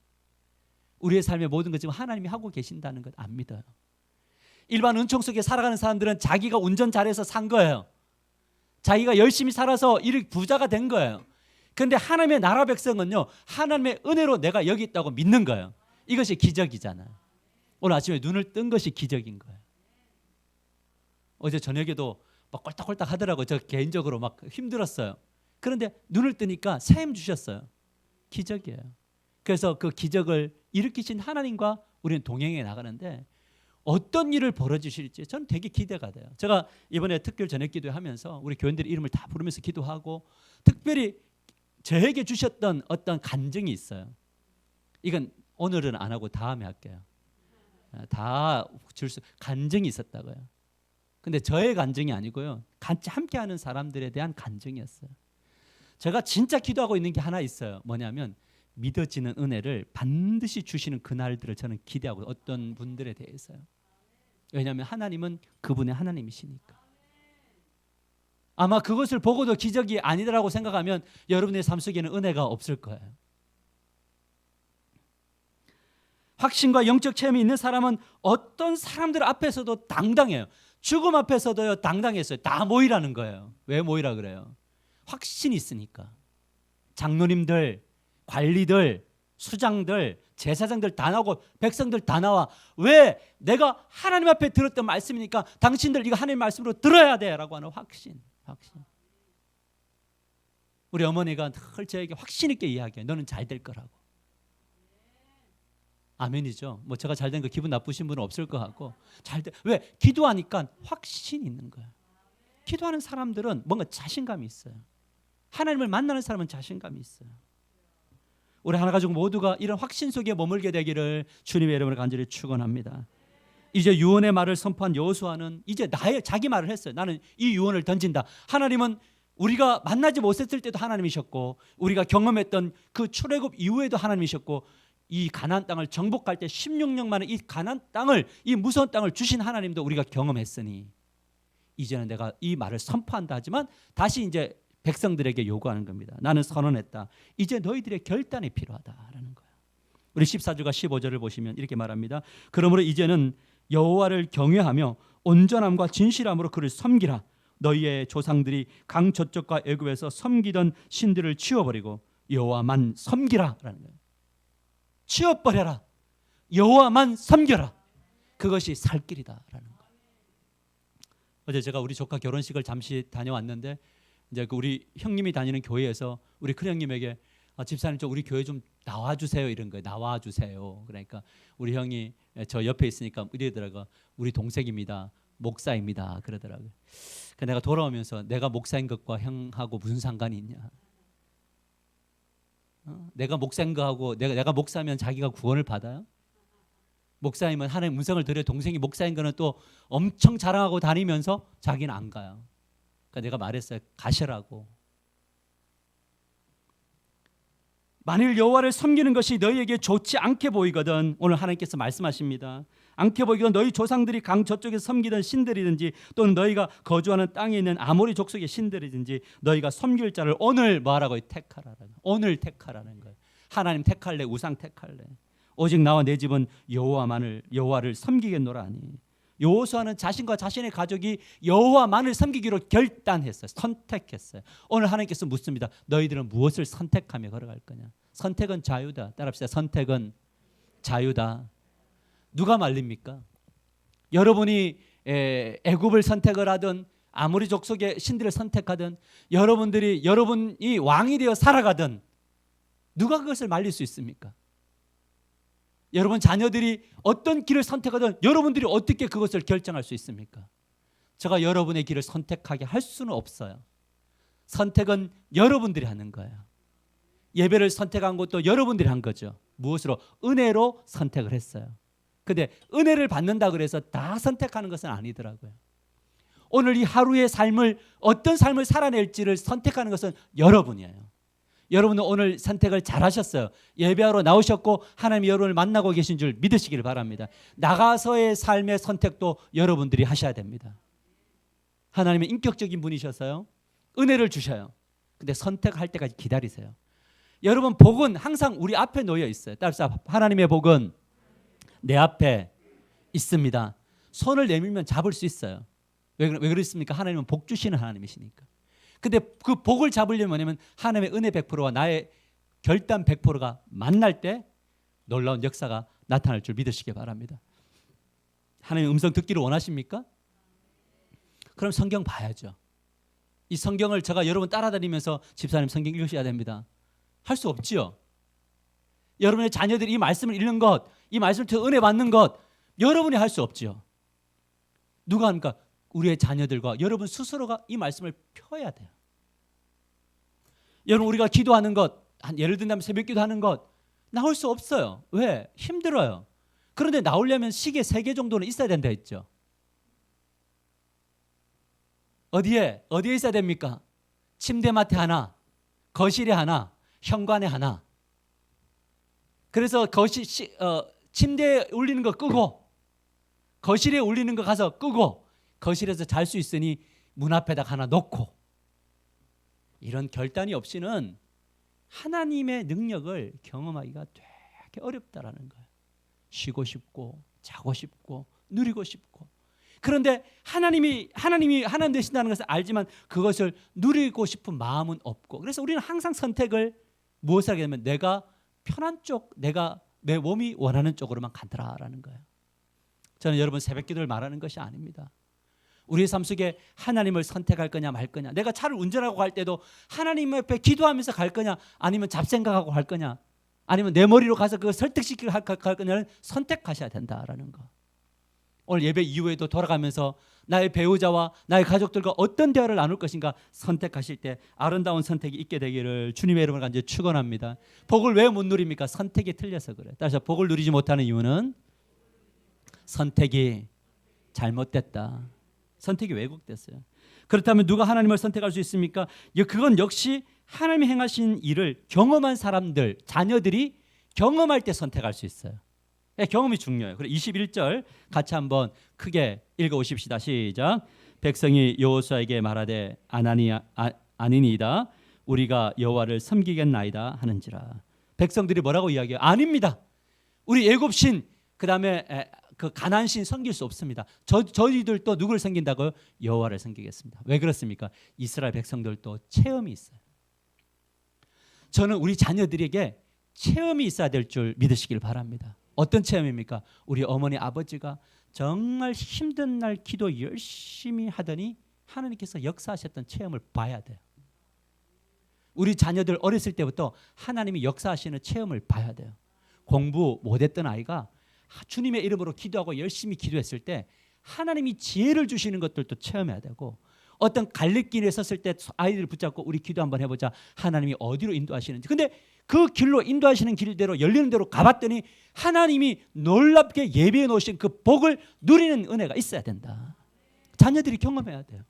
우리의 삶의 모든 것 지금 하나님이 하고 계신다는 것 안 믿어요. 일반 은총 속에 살아가는 사람들은 자기가 운전 잘해서 산 거예요. 자기가 열심히 살아서 이렇게 부자가 된 거예요. 그런데 하나님의 나라 백성은요, 하나님의 은혜로 내가 여기 있다고 믿는 거예요. 이것이 기적이잖아요. 오늘 아침에 눈을 뜬 것이 기적인 거예요. 어제 저녁에도 막 꼴딱꼴딱 하더라고요. 저 개인적으로 막 힘들었어요. 그런데 눈을 뜨니까 새 힘 주셨어요. 기적이에요. 그래서 그 기적을 일으키신 하나님과 우리는 동행해 나가는데 어떤 일을 벌어주실지 저는 되게 기대가 돼요. 제가 이번에 특별 저녁 기도하면서 우리 교인들의 이름을 다 부르면서 기도하고 특별히 저에게 주셨던 어떤 간증이 있어요. 이건 오늘은 안 하고 다음에 할게요. 다 줄 수 간증이 있었다고요. 근데 저의 간증이 아니고요, 같이 함께하는 사람들에 대한 간증이었어요. 제가 진짜 기도하고 있는 게 하나 있어요. 뭐냐면 믿어지는 은혜를 반드시 주시는 그날들을 저는 기대하고 어떤 분들에 대해서요. 왜냐하면 하나님은 그분의 하나님이시니까. 아마 그것을 보고도 기적이 아니더라고 생각하면 여러분의 삶 속에는 은혜가 없을 거예요. 확신과 영적 체험이 있는 사람은 어떤 사람들 앞에서도 당당해요. 죽음 앞에서도요, 당당했어요. 다 모이라는 거예요. 왜 모이라 그래요? 확신이 있으니까. 장로님들, 관리들, 수장들, 제사장들 다 나오고 백성들 다 나와. 왜? 내가 하나님 앞에 들었던 말씀이니까 당신들 이거 하나님 말씀으로 들어야 돼 라고 하는 확신. 우리 어머니가 늘 저에게 확신 있게 이야기해요. 너는 잘 될 거라고. 아멘이죠. 뭐 제가 잘 된 거 기분 나쁘신 분은 없을 것 같고 왜? 기도하니까 확신이 있는 거예요. 기도하는 사람들은 뭔가 자신감이 있어요. 하나님을 만나는 사람은 자신감이 있어요. 우리 하나가족 모두가 이런 확신 속에 머물게 되기를 주님의 이름으로 간절히 축원합니다. 이제 유언의 말을 선포한 여호수아는 이제 자기 말을 했어요. 나는 이 유언을 던진다. 하나님은 우리가 만나지 못했을 때도 하나님이셨고 우리가 경험했던 그 출애굽 이후에도 하나님이셨고 이 가나안 땅을 정복할 때 16년 만에 이 가나안 땅을, 이 무서운 땅을 주신 하나님도 우리가 경험했으니 이제는 내가 이 말을 선포한다 하지만 다시 이제 백성들에게 요구하는 겁니다. 나는 선언했다. 이제 너희들의 결단이 필요하다라는 거예요. 우리 14절과 15절을 보시면 이렇게 말합니다. 그러므로 이제는 여호와를 경외하며 온전함과 진실함으로 그를 섬기라. 너희의 조상들이 강 저쪽과 애굽에서 섬기던 신들을 치워버리고 여호와만 섬기라라는 거예요. 치워버려라. 여호와만 섬겨라. 그것이 살 길이다라는 거예요. 어제 제가 우리 조카 결혼식을 잠시 다녀왔는데 이제 그 우리 형님이 다니는 교회에서 우리 큰 형님에게 집사님 좀 우리 교회 좀 나와주세요 이런 거예요. 나와주세요. 그러니까 우리 형이 저 옆에 있으니까 이러더라고요. 우리 동생입니다. 목사입니다. 그러더라고요. 그러니까 내가 돌아오면서 내가 목사인 것과 형하고 무슨 상관이 있냐. 내가 목사인 거하고 내가 목사면 자기가 구원을 받아요? 목사이면 하나님 음성을 들여 동생이 목사인 거는 또 엄청 자랑하고 다니면서 자기는 안 가요. 그러니까 내가 말했어요. 가시라고. 만일 여호와를 섬기는 것이 너희에게 좋지 않게 보이거든 오늘 하나님께서 말씀하십니다. 않게 보이거든 너희 조상들이 강 저쪽에서 섬기던 신들이든지 또는 너희가 거주하는 땅에 있는 아모리 족속의 신들이든지 너희가 섬길 자를 오늘 뭐하라고 택하라는 오늘 택하라는 거예요. 하나님 택할래 우상 택할래 오직 나와 내 집은 여호와를 섬기겠노라 하니 여호수아는 자신과 자신의 가족이 여호와만을 섬기기로 결단했어요. 선택했어요. 오늘 하나님께서 묻습니다. 너희들은 무엇을 선택하며 걸어갈 거냐? 선택은 자유다. 따라합시다. 선택은 자유다. 누가 말립니까? 여러분이 애굽을 선택을 하든 아모리 족속의 신들을 선택하든 여러분이 왕이 되어 살아가든 누가 그것을 말릴 수 있습니까? 여러분 자녀들이 어떤 길을 선택하든 여러분들이 어떻게 그것을 결정할 수 있습니까? 제가 여러분의 길을 선택하게 할 수는 없어요. 선택은 여러분들이 하는 거예요. 예배를 선택한 것도 여러분들이 한 거죠. 무엇으로? 은혜로 선택을 했어요. 근데 은혜를 받는다 그래서 다 선택하는 것은 아니더라고요. 오늘 이 하루의 삶을 어떤 삶을 살아낼지를 선택하는 것은 여러분이에요. 여러분은 오늘 선택을 잘하셨어요. 예배하러 나오셨고 하나님이 여러분을 만나고 계신 줄 믿으시길 바랍니다. 나가서의 삶의 선택도 여러분들이 하셔야 됩니다. 하나님은 인격적인 분이셔서요, 은혜를 주셔요. 근데 선택할 때까지 기다리세요. 여러분, 복은 항상 우리 앞에 놓여 있어요. 따라서 하나님의 복은 내 앞에 있습니다. 손을 내밀면 잡을 수 있어요. 왜 그렇습니까? 하나님은 복 주시는 하나님이시니까. 근데 그 복을 잡으려면 뭐냐면 하나님의 은혜 100%와 나의 결단 100%가 만날 때 놀라운 역사가 나타날 줄 믿으시기 바랍니다. 하나님의 음성 듣기를 원하십니까? 그럼 성경 봐야죠. 이 성경을 제가 여러분 따라다니면서 집사님 성경 읽으셔야 됩니다. 할 수 없지요. 여러분의 자녀들이 이 말씀을 읽는 것, 이 말씀을 통해 은혜 받는 것, 여러분이 할 수 없지요. 누가 합니까? 우리의 자녀들과 여러분 스스로가 이 말씀을 펴야 돼요. 여러분, 우리가 기도하는 것, 예를 든다면 새벽 기도하는 것 나올 수 없어요. 왜? 힘들어요. 그런데 나오려면 시계 3개 정도는 있어야 된다 했죠. 어디에 있어야 됩니까? 침대맡에 하나, 거실에 하나, 현관에 하나. 그래서 침대에 울리는 거 끄고 거실에 울리는 거 가서 끄고 거실에서 잘 수 있으니 문 앞에다 하나 놓고. 이런 결단이 없이는 하나님의 능력을 경험하기가 되게 어렵다라는 거예요. 쉬고 싶고 자고 싶고 누리고 싶고. 그런데 하나님이 하나님 되신다는 것을 알지만 그것을 누리고 싶은 마음은 없고. 그래서 우리는 항상 선택을 무엇을 하게 되면 내가 편한 쪽, 내가 내 몸이 원하는 쪽으로만 가더라라는 거예요. 저는 여러분 새벽 기도를 말하는 것이 아닙니다. 우리의 삶 속에 하나님을 선택할 거냐 말 거냐, 내가 차를 운전하고 갈 때도 하나님 옆에 기도하면서 갈 거냐, 아니면 잡생각하고 갈 거냐, 아니면 내 머리로 가서 그걸 설득시키고 갈 거냐를 선택하셔야 된다라는 거. 오늘 예배 이후에도 돌아가면서 나의 배우자와 나의 가족들과 어떤 대화를 나눌 것인가 선택하실 때 아름다운 선택이 있게 되기를 주님의 이름으로 간절히 축원합니다. 복을 왜 못 누립니까? 선택이 틀려서 그래요. 따라서 복을 누리지 못하는 이유는 선택이 잘못됐다. 선택이 왜곡됐어요. 그렇다면 누가 하나님을 선택할 수 있습니까? 그건 역시 하나님이 행하신 일을 경험한 사람들, 자녀들이 경험할 때 선택할 수 있어요. 경험이 중요해요. 그리고 21절 같이 한번 크게 읽어보십시다. 시작. 백성이 여호수아에게 말하되 아니니이다. 우리가 여호와를 섬기겠나이다 하는지라. 백성들이 뭐라고 이야기해요? 아닙니다. 우리 애굽신 그다음에 그 가나안신 섬길 수 없습니다. 저희들도 누구를 섬긴다고요? 여호와를 섬기겠습니다. 왜 그렇습니까? 이스라엘 백성들도 체험이 있어요. 저는 우리 자녀들에게 체험이 있어야 될 줄 믿으시길 바랍니다. 어떤 체험입니까? 우리 어머니 아버지가 정말 힘든 날 기도 열심히 하더니 하나님께서 역사하셨던 체험을 봐야 돼요. 우리 자녀들 어렸을 때부터 하나님이 역사하시는 체험을 봐야 돼요. 공부 못했던 아이가 주님의 이름으로 기도하고 열심히 기도했을 때 하나님이 지혜를 주시는 것들도 체험해야 되고, 어떤 갈림길에 섰을 때 아이들을 붙잡고 우리 기도 한번 해보자, 하나님이 어디로 인도하시는지. 근데 그 길로 인도하시는 길대로 열리는 대로 가봤더니 하나님이 놀랍게 예비해 놓으신 그 복을 누리는 은혜가 있어야 된다. 자녀들이 경험해야 돼요.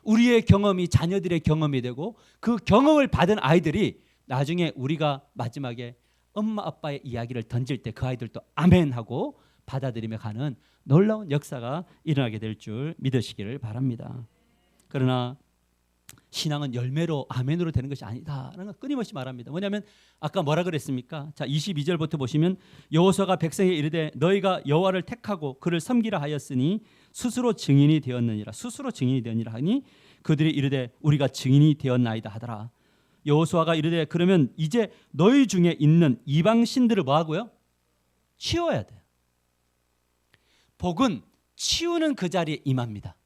우리의 경험이 자녀들의 경험이 되고 그 경험을 받은 아이들이 나중에 우리가 마지막에 엄마 아빠의 이야기를 던질 때 그 아이들도 아멘 하고 받아들이며 가는 놀라운 역사가 일어나게 될 줄 믿으시기를 바랍니다. 그러나 신앙은 열매로 아멘으로 되는 것이 아니다라는 걸 끊임없이 말합니다. 뭐냐면 아까 뭐라 그랬습니까? 자, 22절부터 보시면 여호수아가 백성에 이르되 너희가 여호와를 택하고 그를 섬기라 하였으니 스스로 증인이 되었느니라. 스스로 증인이 되었느니라 하니 그들이 이르되 우리가 증인이 되었나이다 하더라. 여호수아가 이르되 그러면 이제 너희 중에 있는 이방 신들을 뭐 하고요? 치워야 돼요. 복은 치우는 그 자리에 임합니다.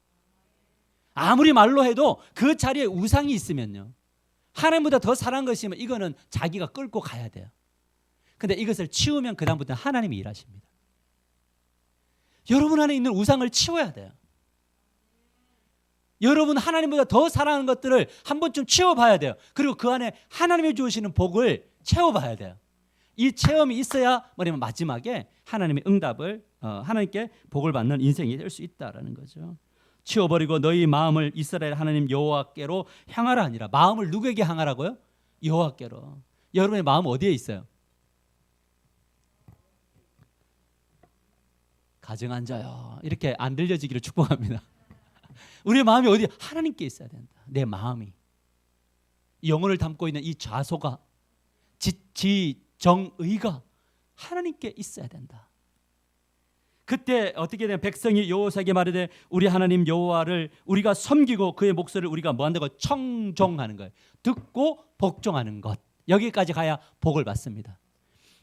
아무리 말로 해도 그 자리에 우상이 있으면요, 하나님보다 더 사랑한 것이 있으면 이거는 자기가 끌고 가야 돼요. 근데 이것을 치우면 그 다음부터는 하나님이 일하십니다. 여러분 안에 있는 우상을 치워야 돼요. 여러분 하나님보다 더 사랑하는 것들을 한 번쯤 치워봐야 돼요. 그리고 그 안에 하나님이 주시는 복을 채워봐야 돼요. 이 체험이 있어야 뭐냐면 마지막에 하나님의 응답을 하나님께 복을 받는 인생이 될 수 있다라는 거죠. 치워버리고 너희 마음을 이스라엘 하나님 여호와께로 향하라 하니라. 마음을 누구에게 향하라고요? 여호와께로. 여러분의 마음 어디에 있어요? 가정 앉아요. 이렇게 안 들려지기를 축복합니다. 우리의 마음이 어디? 하나님께 있어야 된다. 내 마음이. 영혼을 담고 있는 이 좌소가, 지정의가 하나님께 있어야 된다. 그때 어떻게 되면 백성이 여호와에게 말하되 우리 하나님 여호와를 우리가 섬기고 그의 목소리를 우리가 뭐 한다고? 청종하는 거예요. 듣고 복종하는 것. 여기까지 가야 복을 받습니다.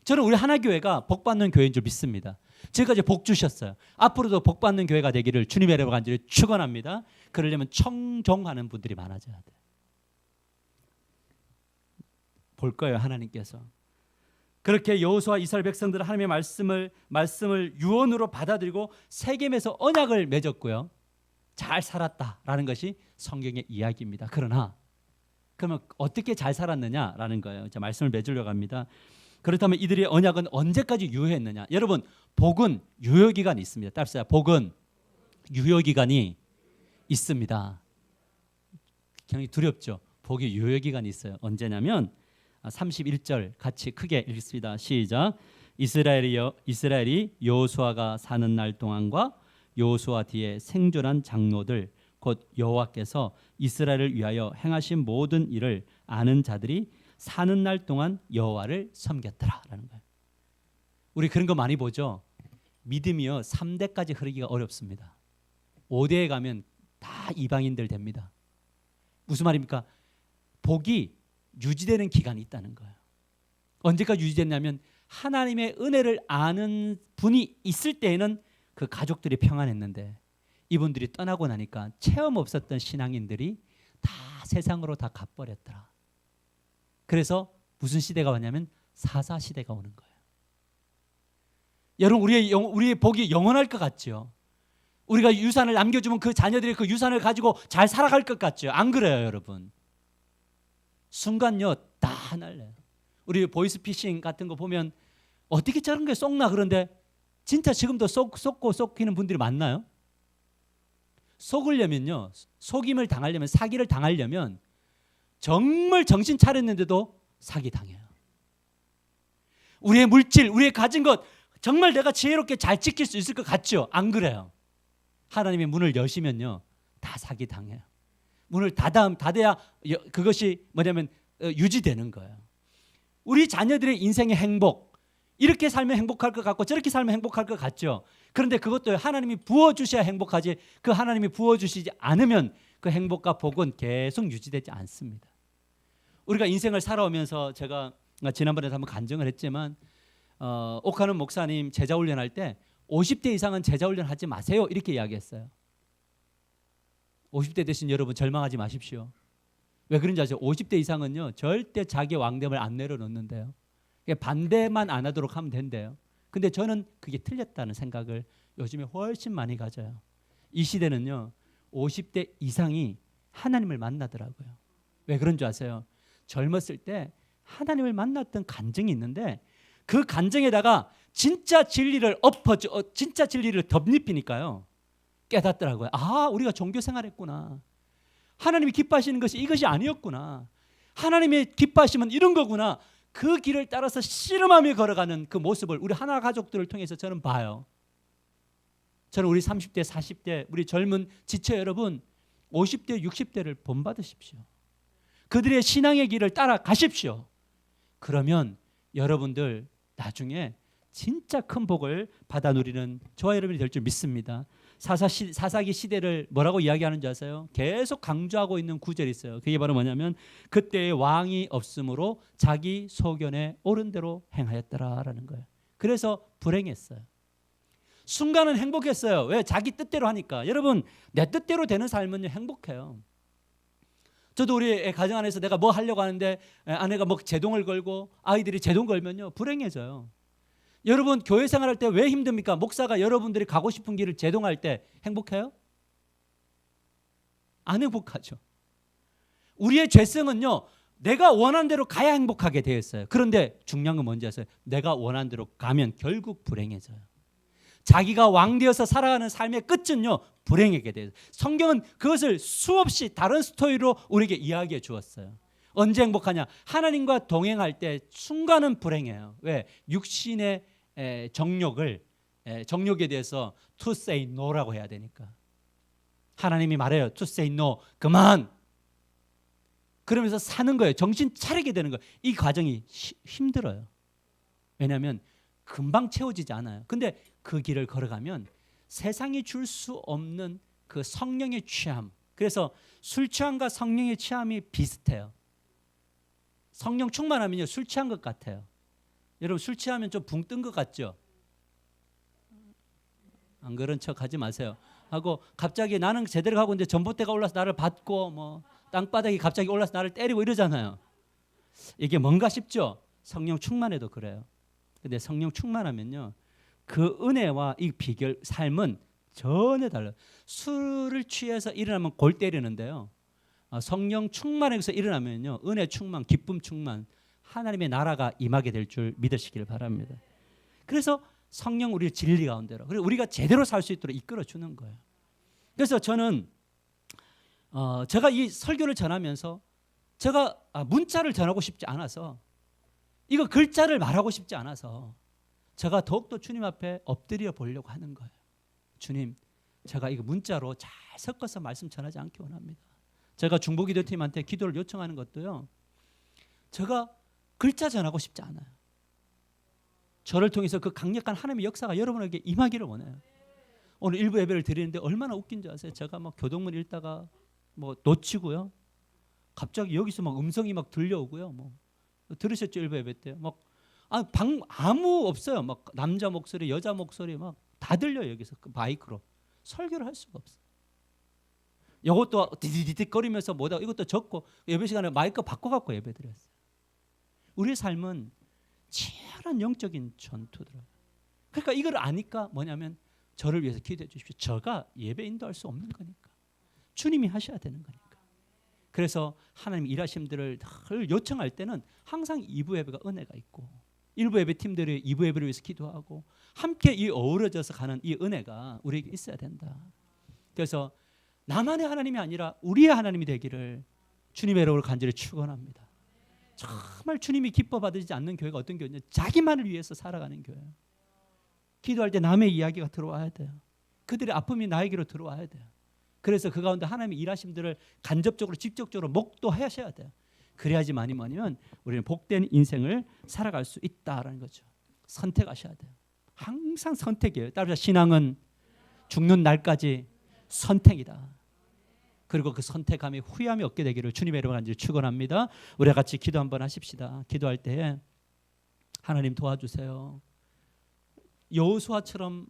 저는 우리 하나교회가 복받는 교회인 줄 믿습니다. 지금까지 복 주셨어요. 앞으로도 복받는 교회가 되기를 주님의 이름으로 간절히 축원합니다. 그러려면 청종하는 분들이 많아져야 돼요. 볼 거예요, 하나님께서. 그렇게 여호수아 이스라엘 백성들은 하나님의 말씀을 유언으로 받아들이고 세겜에서 언약을 맺었고요. 잘 살았다라는 것이 성경의 이야기입니다. 그러나 그러면 어떻게 잘 살았느냐라는 거예요. 자, 말씀을 맺으려고 합니다. 그렇다면 이들의 언약은 언제까지 유효했느냐? 여러분, 복은 유효기간이 있습니다. 따라서 복은 유효기간이 있습니다. 굉장히 두렵죠. 복이 유효기간이 있어요. 언제냐면 31절 같이 크게 읽습니다. 시작. 이스라엘이 여호수아가 사는 날 동안과 여호수아 뒤에 생존한 장로들 곧 여호와께서 이스라엘을 위하여 행하신 모든 일을 아는 자들이 사는 날 동안 여호와를 섬겼더라라는 거예요. 우리 그런 거 많이 보죠. 믿음이요 3대까지 흐르기가 어렵습니다. 5대에 가면 다 이방인들 됩니다. 무슨 말입니까? 복이 유지되는 기간이 있다는 거예요. 언제까지 유지됐냐면 하나님의 은혜를 아는 분이 있을 때에는 그 가족들이 평안했는데 이분들이 떠나고 나니까 체험 없었던 신앙인들이 다 세상으로 다 가버렸더라. 그래서 무슨 시대가 왔냐면 사사 시대가 오는 거예요. 여러분, 우리의 복이 영원할 것 같죠? 우리가 유산을 남겨주면 그 자녀들이 그 유산을 가지고 잘 살아갈 것 같죠? 안 그래요, 여러분? 순간요 다 날려요. 우리 보이스피싱 같은 거 보면 어떻게 저런 게 쏙나 그런데 진짜 지금도 쏙고 쏙히는 분들이 많나요? 속으려면요, 속임을 당하려면, 사기를 당하려면 정말 정신 차렸는데도 사기 당해요. 우리의 물질, 우리의 가진 것 정말 내가 지혜롭게 잘 지킬 수 있을 것 같죠? 안 그래요. 하나님의 문을 여시면요 다 사기 당해요. 문을 닫아야 그것이 뭐냐면 유지되는 거예요. 우리 자녀들의 인생의 행복, 이렇게 살면 행복할 것 같고 저렇게 살면 행복할 것 같죠. 그런데 그것도 하나님이 부어주셔야 행복하지, 그 하나님이 부어주시지 않으면 그 행복과 복은 계속 유지되지 않습니다. 우리가 인생을 살아오면서 제가 지난번에 한번 간증을 했지만 옥하는 목사님 제자 훈련할 때 50대 이상은 제자 훈련 하지 마세요 이렇게 이야기했어요. 50대 되신 여러분 절망하지 마십시오. 왜 그런지 아세요? 50대 이상은요 절대 자기 왕됨을 안 내려놓는데요. 반대만 안 하도록 하면 된대요. 근데 저는 그게 틀렸다는 생각을 요즘에 훨씬 많이 가져요. 이 시대는요 50대 이상이 하나님을 만나더라고요. 왜 그런 줄 아세요? 젊었을 때 하나님을 만났던 간증이 있는데 그 간증에다가 진짜 진리를 진짜 진리를 덧입히니까요 깨닫더라고요. 아, 우리가 종교 생활했구나. 하나님이 기뻐하시는 것이 이것이 아니었구나. 하나님의 기뻐하시면 이런 거구나. 그 길을 따라서 씨름하며 걸어가는 그 모습을 우리 하나 가족들을 통해서 저는 봐요. 저는 우리 30대, 40대, 우리 젊은 지체 여러분 50대, 60대를 본받으십시오. 그들의 신앙의 길을 따라가십시오. 그러면 여러분들 나중에 진짜 큰 복을 받아 누리는 저와 여러분이 될 줄 믿습니다. 사사기 시대를 뭐라고 이야기하는 줄 아세요? 계속 강조하고 있는 구절이 있어요. 그게 바로 뭐냐면 그때의 왕이 없으므로 자기 소견에 옳은 대로 행하였더라라는 거예요. 그래서 불행했어요. 순간은 행복했어요. 왜? 자기 뜻대로 하니까. 여러분, 내 뜻대로 되는 삶은요 행복해요. 저도 우리 가정 안에서 내가 뭐 하려고 하는데 아내가 뭐 제동을 걸고 아이들이 제동 걸면요 불행해져요. 여러분 교회 생활할 때 왜 힘듭니까? 목사가 여러분들이 가고 싶은 길을 제동할 때 행복해요? 안 행복하죠. 우리의 죄성은요 내가 원하는 대로 가야 행복하게 되어 있어요. 그런데 중요한 건 뭔지 아세요? 내가 원하는 대로 가면 결국 불행해져요. 자기가 왕 되어서 살아가는 삶의 끝은요 불행하게 돼요. 성경은 그것을 수없이 다른 스토리로 우리에게 이야기해 주었어요. 언제 행복하냐? 하나님과 동행할 때 순간은 불행해요. 왜? 육신의 정욕에 대해서 to say no라고 해야 되니까. 하나님이 말해요. to say no. 그만. 그러면서 사는 거예요. 정신 차리게 되는 거예요. 이 과정이 힘들어요. 왜냐하면 금방 채워지지 않아요. 근데 그 길을 걸어가면 세상이 줄 수 없는 그 성령의 취함. 그래서 술 취함과 성령의 취함이 비슷해요. 성령 충만하면요 술 취한 것 같아요. 여러분 술 취하면 좀 붕 뜬 것 같죠? 안 그런 척 하지 마세요. 하고 갑자기 나는 제대로 가고 있는데 전봇대가 올라서 나를 받고 뭐 땅바닥이 갑자기 올라서 나를 때리고 이러잖아요. 이게 뭔가 싶죠? 성령 충만해도 그래요. 근데 성령 충만하면요 그 은혜와 이 비결 삶은 전혀 달라요. 술을 취해서 일어나면 골 때리는데요. 성령 충만해서 일어나면요 은혜 충만, 기쁨 충만, 하나님의 나라가 임하게 될 줄 믿으시길 바랍니다. 그래서 성령 우리를 진리 가운데로 그리고 우리가 제대로 살 수 있도록 이끌어 주는 거예요. 그래서 저는 제가 이 설교를 전하면서 제가 문자를 전하고 싶지 않아서 이거 글자를 말하고 싶지 않아서 제가 더욱더 주님 앞에 엎드려 보려고 하는 거예요. 주님, 제가 이거 문자로 잘 섞어서 말씀 전하지 않기 원합니다. 제가 중보기도팀한테 기도를 요청하는 것도요. 제가 글자 전하고 싶지 않아요. 저를 통해서 그 강력한 하나님의 역사가 여러분에게 임하기를 원해요. 오늘 일부 예배를 드리는데 얼마나 웃긴 줄 아세요? 제가 막 교동문 읽다가 뭐 놓치고요. 갑자기 여기서 막 음성이 막 들려오고요. 뭐 들으셨죠? 일부 예배 때 막 아무 없어요. 막 남자 목소리, 여자 목소리 막 다 들려요. 여기서 그 마이크로 설교를 할 수가 없어요. 이것도 디디디디 거리면서 뭐다 이것도 적고 예배 시간에 마이크 바꿔갖고 예배 드렸어요. 우리의 삶은 치열한 영적인 전투들어요. 그러니까 이걸 아니까 뭐냐면 저를 위해서 기도해 주십시오. 저가 예배 인도할 수 없는 거니까. 주님이 하셔야 되는 거니까. 그래서 하나님 일하심들을 늘 요청할 때는 항상 2부 예배가 은혜가 있고 1부 예배 팀들이 2부 예배를 위해서 기도하고 함께 이 어우러져서 가는 이 은혜가 우리에게 있어야 된다. 그래서 나만의 하나님이 아니라 우리의 하나님이 되기를 주님의 이름으로 간절히 축원합니다. 정말 주님이 기뻐 받으시지 않는 교회가 어떤 교회냐? 자기만을 위해서 살아가는 교회예요. 기도할 때 남의 이야기가 들어와야 돼요. 그들의 아픔이 나에게로 들어와야 돼요. 그래서 그 가운데 하나님의 일하심들을 간접적으로 직접적으로 목도하셔야 돼요. 그래야지만이 뭐냐면 우리는 복된 인생을 살아갈 수 있다라는 거죠. 선택하셔야 돼요. 항상 선택이에요. 따라서 신앙은 죽는 날까지 선택이다. 그리고 그 선택함에 후회함이 없게 되기를 주님의 이름으로 간절히 축원합니다. 우리 같이 기도 한번 하십시다. 기도할 때 하나님 도와주세요. 여호수아처럼